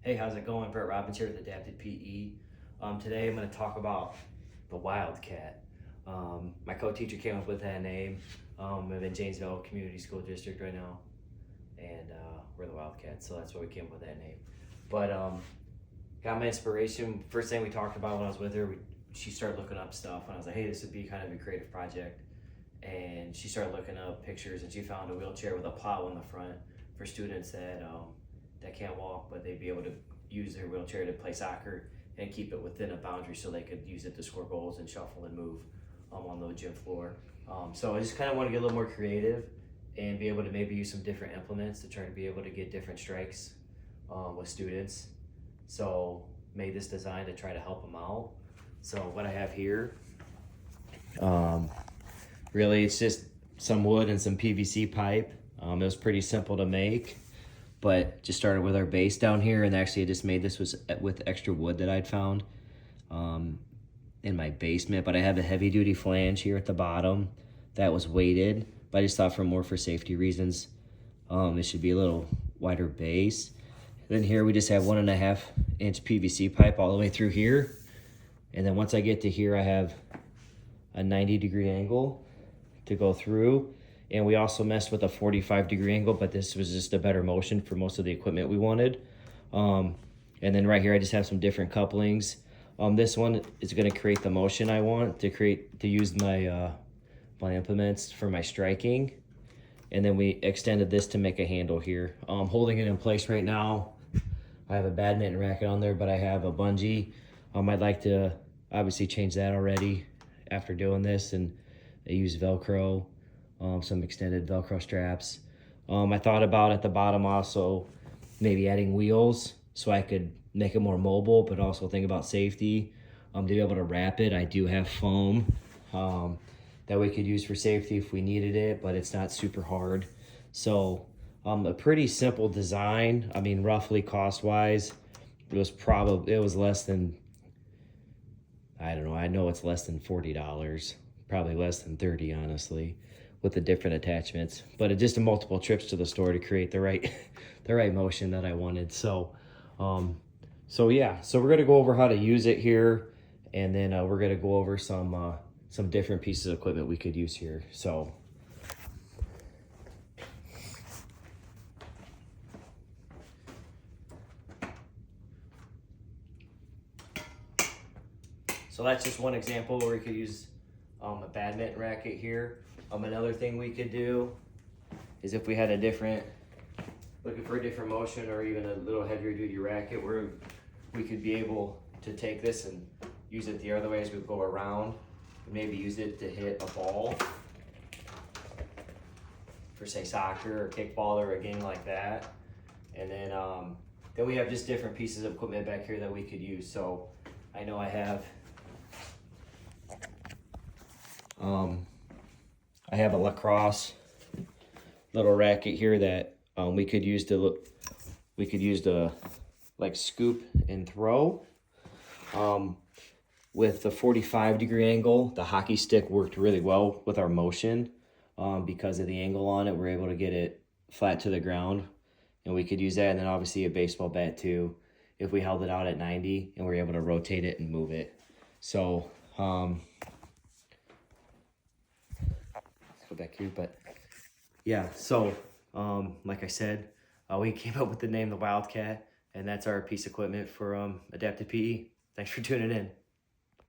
Hey, how's it going? Brett Robbins here with Adapted PE. Today I'm going to talk about the Wildcat. My co-teacher came up with that name. I'm in Janesville Community School District right now, and we're the Wildcat, so that's why we came up with that name. But got my inspiration. First thing we talked about when I was with her, she started looking up stuff, and I was like, hey, this would be kind of a creative project. And she started looking up pictures, and she found a wheelchair with a plow in the front for students that can't walk, but they'd be able to use their wheelchair to play soccer and keep it within a boundary so they could use it to score goals and shuffle and move on the gym floor. So I just kind of want to get a little more creative and be able to maybe use some different implements to try to be able to get different strikes with students. So made this design to try to help them out. So what I have here, really it's just some wood and some PVC pipe. It was pretty simple to make, but just started with our base down here, and actually I just made this with extra wood that I'd found in my basement. But I have a heavy duty flange here at the bottom that was weighted, but I just thought for safety reasons it should be a little wider base. Then here we just have 1.5 inch PVC pipe all the way through here, and then once I get to here I have a 90-degree angle to go through. And we also messed with a 45-degree angle, but this was just a better motion for most of the equipment we wanted. And then right here, I just have some different couplings. This one is gonna create the motion I want to use my my implements for my striking. And then we extended this to make a handle here. Holding it in place right now, I have a badminton racket on there, but I have a bungee. I'd like to obviously change that already after doing this, and I use Velcro. Some extended Velcro straps. I thought about at the bottom also maybe adding wheels so I could make it more mobile, but also think about safety. To be able to wrap it, I do have foam that we could use for safety if we needed it, but it's not super hard. So a pretty simple design. I mean, roughly cost-wise, it was less than, I don't know, I know it's less than $40, probably less than 30, honestly, with the different attachments. But just multiple trips to the store to create the right the right motion that I wanted. So yeah, so we're gonna go over how to use it here, and then we're gonna go over some different pieces of equipment we could use here. So that's just one example where we could use a badminton racket here. Another thing we could do is if we had looking for a different motion, or even a little heavier duty racket, where we could be able to take this and use it the other way as we go around. Maybe use it to hit a ball for, say, soccer or kickball or a game like that. And then we have just different pieces of equipment back here that we could use. So I know I have a lacrosse little racket here that we could use to like scoop and throw. With the 45-degree angle, the hockey stick worked really well with our motion. Because of the angle on it, we're able to get it flat to the ground, and we could use that. And then obviously a baseball bat too, if we held it out at 90 and we're able to rotate it and move it. So let's go back here. But yeah, so like I said, we came up with the name the Wildcat, and that's our piece of equipment for Adapted PE. Thanks for tuning in.